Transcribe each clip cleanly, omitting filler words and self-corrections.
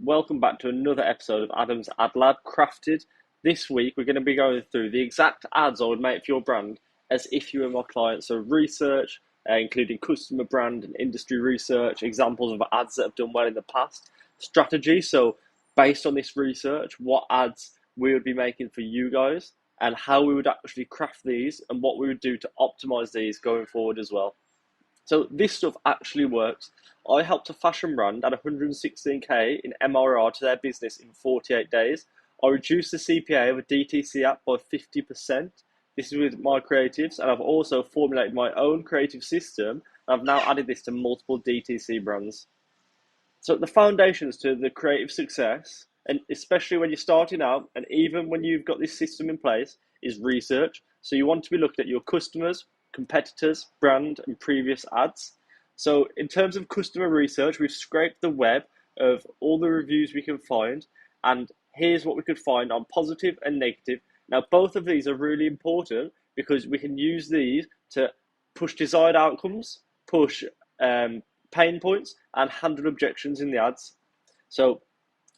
welcome back to another episode of Adam's Ad Lab Crafted. This week we're going to be going through the exact ads I would make for your brand as if you were my client. So research, including customer brand and industry research, examples of ads that have done well in the past, strategy. So based on this research, what ads we would be making for you guys and how we would actually craft these and what we would do to optimize these going forward as well. So this stuff actually works. I helped a fashion brand add 116k in MRR to their business in 48 days. I reduced the CPA of a DTC app by 50%. This is with my creatives, and I've also formulated my own creative system. I've now added this to multiple DTC brands. So the foundations to the creative success, and especially when you're starting out, and even when you've got this system in place, is research. So you want to be looking at your customers, competitors, brand, and previous ads. So in terms of customer research, we've scraped the web of all the reviews we can find, and here's what we could find on positive and negative. Now, both of these are really important because we can use these to push desired outcomes, push pain points, and handle objections in the ads. So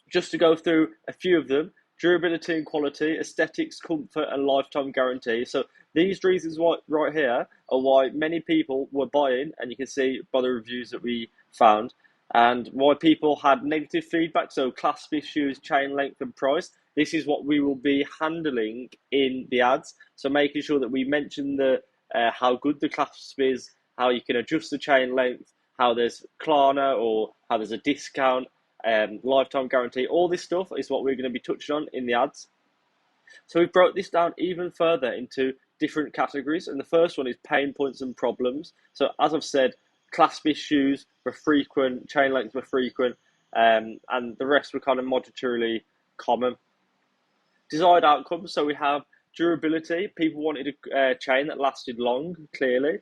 just to go through a few of them: durability and quality, aesthetics, comfort, and lifetime guarantee. So these reasons right here are why many people were buying, and you can see by the reviews that we found, and why people had negative feedback. So clasp issues, chain length, and price. This is what we will be handling in the ads. So making sure that we mention the how good the clasp is, how you can adjust the chain length, how there's Klarna or how there's a discount, lifetime guarantee. All this stuff is what we're going to be touching on in the ads. So we broke this down even further into different categories, and the first one is pain points and problems. So as I've said, clasp issues were frequent, chain lengths were frequent, and the rest were kind of moderately common. Desired outcomes, so we have durability. People wanted a chain that lasted long, clearly.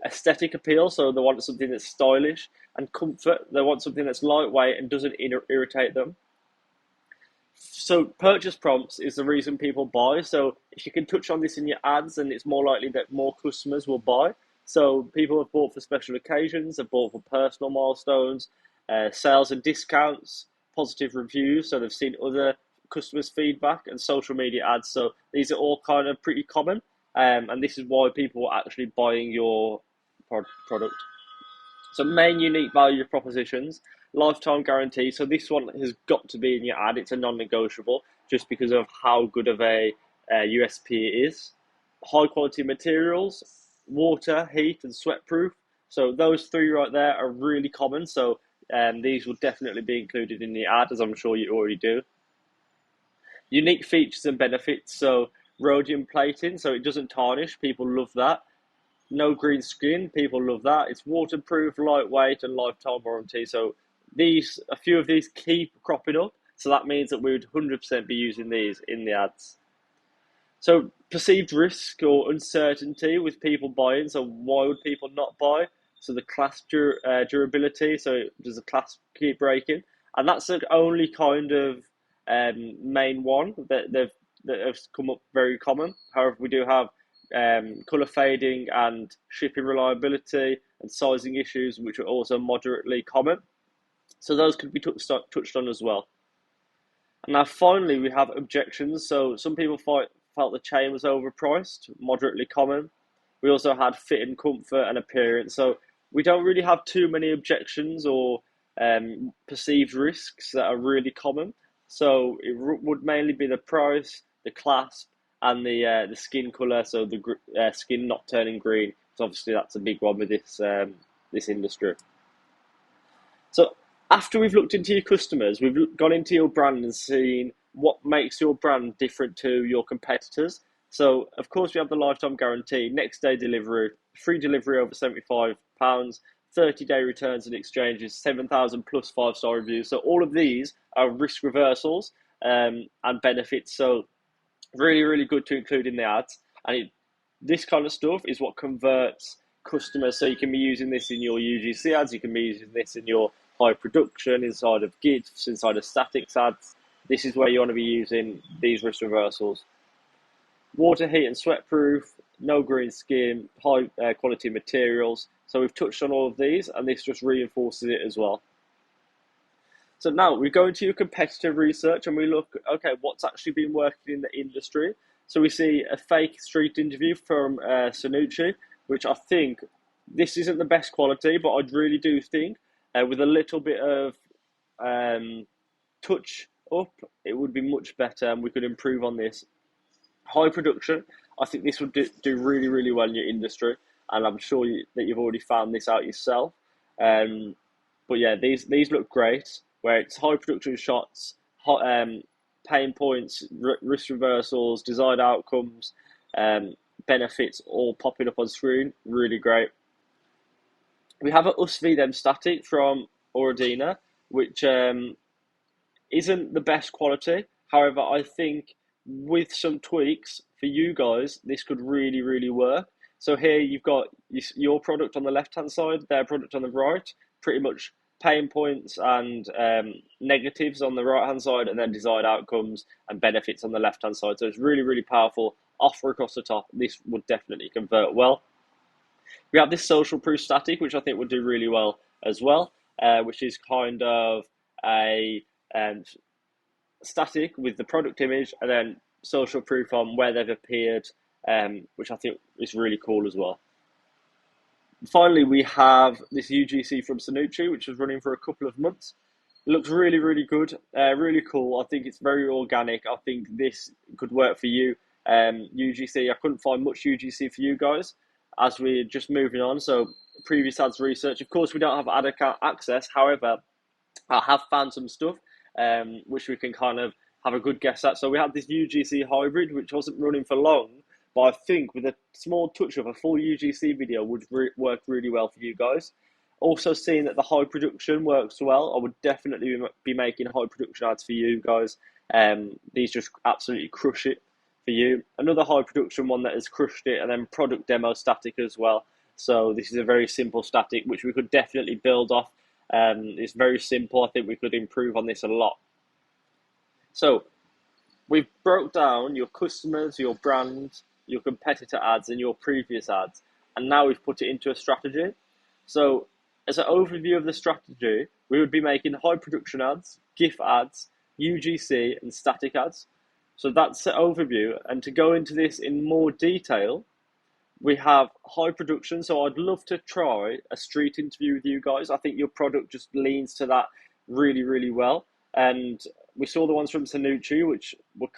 Aesthetic appeal, so they want something that's stylish. And comfort, they want something that's lightweight and doesn't irritate them. So purchase prompts is the reason people buy. So if you can touch on this in your ads, then it's more likely that more customers will buy. So people have bought for special occasions, they've bought for personal milestones, sales and discounts, positive reviews, so they've seen other customers' feedback, and social media ads. So these are all kind of pretty common, and this is why people are actually buying your product. So main unique value propositions, lifetime guarantee. So this one has got to be in your ad. It's a non-negotiable just because of how good of a USP it is. High quality materials, water, heat, and sweat proof. So those three right there are really common. So these will definitely be included in the ad, as I'm sure you already do. Unique features and benefits. So rhodium plating, so it doesn't tarnish. People love that. No green skin, people love that. It's waterproof, lightweight, and lifetime warranty. So a few of these keep cropping up. So that means that we would 100% be using these in the ads. So perceived risk or uncertainty with people buying. So why would people not buy? So the clasp durability. So does the clasp keep breaking? And that's the only kind of main one that has come up very common. However, we do have colour fading and shipping reliability and sizing issues, which are also moderately common. So those could be touched on as well. And now finally, we have objections. So some people felt the chain was overpriced, moderately common. We also had fit and comfort and appearance. So we don't really have too many objections or perceived risks that are really common. So it would mainly be the price, the clasp, and the skin color, so the skin not turning green. So obviously that's a big one with this industry. So after we've looked into your customers, we've gone into your brand and seen what makes your brand different to your competitors. So of course we have the lifetime guarantee, next day delivery, free delivery over £75, 30-day returns and exchanges, 7,000 plus 5-star reviews. So all of these are risk reversals and benefits. So really, really good to include in the ads. And this kind of stuff is what converts customers. So you can be using this in your UGC ads, you can be using this in your high production, inside of GIFs, inside of statics ads. This is where you want to be using these risk reversals. Water, heat, and sweat proof, no green skin, high quality materials. So we've touched on all of these, and this just reinforces it as well. So now we go into your competitive research and we look, okay, what's actually been working in the industry. So we see a fake street interview from Sanucci, which I think this isn't the best quality, but I really do think with a little bit of um, touch up, it would be much better and we could improve on this. High production, I think this would do really, really well in your industry, and I'm sure that you've already found this out yourself. Um, but yeah, these look great. Where it's high production shots, hot, pain points, risk reversals, desired outcomes, um, benefits all popping up on screen. Really great. We have a us v them static from Oradina, which isn't the best quality. However, I think with some tweaks for you guys, this could really, really work. So here you've got your product on the left hand side, their product on the right, pretty much pain points and negatives on the right hand side, and then desired outcomes and benefits on the left hand side. So it's really, really powerful. Offer across the top. This would definitely convert well. We have this social proof static, which I think would do really well as well, which is kind of a um, static with the product image and then social proof on where they've appeared, which I think is really cool as well. Finally, we have this UGC from Sanucci, which was running for a couple of months. It looks really, really good, really cool. I think it's very organic. I think this could work for you. UGC, I couldn't find much UGC for you guys as we're just moving on. So previous ads research. Of course, we don't have ad account access. However, I have found some stuff which we can kind of have a good guess at. So we had this UGC hybrid, which wasn't running for long, but I think with a small touch of a full UGC video would work really well for you guys. Also seeing that the high production works well, I would definitely be making high production ads for you guys. These just absolutely crush it for you. Another high production one that has crushed it, and then product demo static as well. So this is a very simple static, which we could definitely build off. It's very simple. I think we could improve on this a lot. So we've broke down your customers, your brand, your competitor ads, and your previous ads, and now we've put it into a strategy. So as an overview of the strategy, we would be making high production ads, GIF ads, UGC, and static ads. So that's the overview. And to go into this in more detail, we have high production. So I'd love to try a street interview with you guys. I think your product just leans to that really, really well. And we saw the ones from Sanucci, which were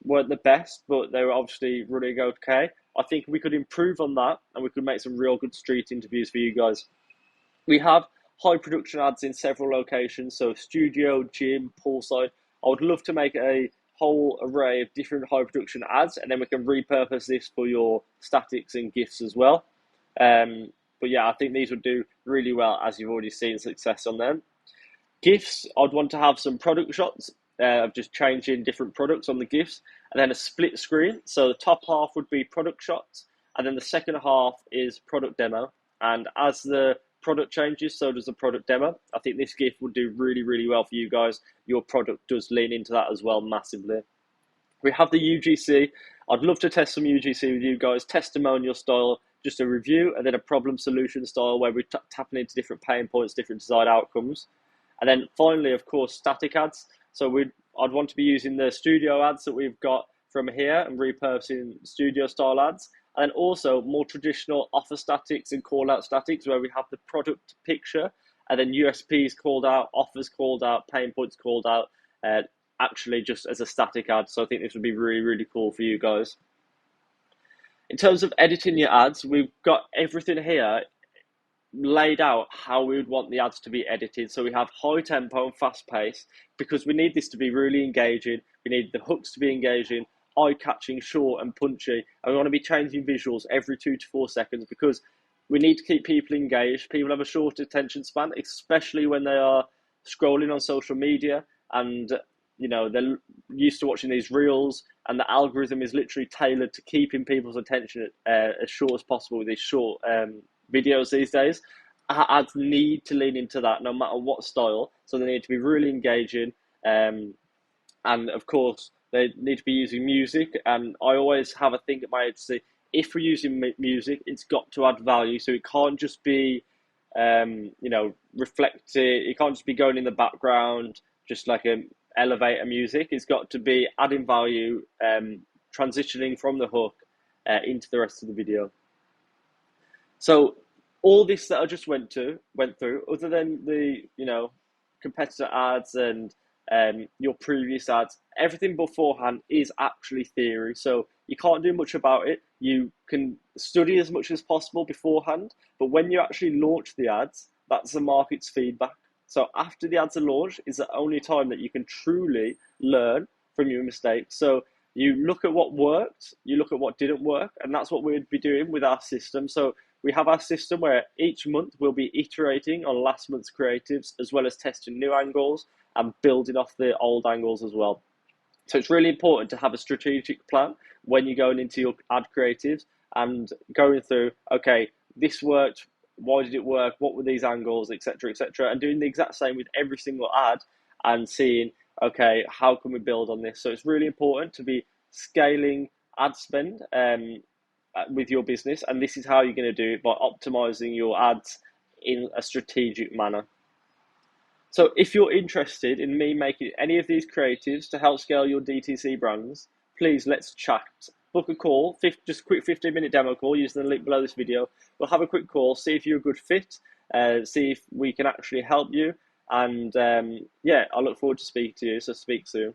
weren't the best, but they were obviously running okay. I think we could improve on that and we could make some real good street interviews for you guys. We have high production ads in several locations, so studio, gym, poolside. I would love to make a whole array of different high production ads, and then we can repurpose this for your statics and GIFs as well. But yeah, I think these would do really well, as you've already seen success on them. GIFs, I'd want to have some product shots of just changing different products on the GIFs, and then a split screen. So the top half would be product shots, and then the second half is product demo. And as the product changes, so does the product demo. I think this GIF would do really, really well for you guys. Your product does lean into that as well massively. We have the UGC. I'd love to test some UGC with you guys, testimonial style, just a review, and then a problem solution style where we're tapping into different pain points, different desired outcomes. And then finally, of course, static ads. So I'd want to be using the studio ads that we've got from here and repurposing studio style ads. And also more traditional offer statics and call out statics where we have the product picture and then USPs called out, offers called out, pain points called out, actually just as a static ad. So I think this would be really, really cool for you guys. In terms of editing your ads, we've got everything here laid out how we would want the ads to be edited. So we have high tempo and fast pace because we need this to be really engaging. We need the hooks to be engaging, eye-catching, short and punchy, and we want to be changing visuals every 2 to 4 seconds because we need to keep people engaged. People have a short attention span, especially when they are scrolling on social media and they're used to watching these reels, and the algorithm is literally tailored to keeping people's attention as short as possible with these short videos these days. Ads need to lean into that no matter what style, so they need to be really engaging, and of course they need to be using music. And I always have a think at my agency, if we're using music, it's got to add value. So it can't just be you know, reflect it. It can't just be going in the background, just like a elevator music. It's got to be adding value, transitioning from the hook into the rest of the video. So all this that I just went through, other than the, you know, competitor ads and your previous ads, everything beforehand is actually theory. So you can't do much about it. You can study as much as possible beforehand, but when you actually launch the ads, that's the market's feedback. So after the ads are launched is the only time that you can truly learn from your mistakes. So you look at what worked, you look at what didn't work, and that's what we'd be doing with our system. So we have our system where each month we'll be iterating on last month's creatives, as well as testing new angles and building off the old angles as well. So it's really important to have a strategic plan when you're going into your ad creatives and going through, okay, this worked, why did it work, what were these angles, etc., etc., and doing the exact same with every single ad and seeing, okay, how can we build on this? So it's really important to be scaling ad spend with your business, and this is how you're going to do it, by optimizing your ads in a strategic manner. So if you're interested in me making any of these creatives to help scale your DTC brands, please let's chat. Book a call, just a quick 15-minute demo call using the link below this video. We'll have a quick call, see if you're a good fit, see if we can actually help you. And yeah, I look forward to speaking to you, so speak soon.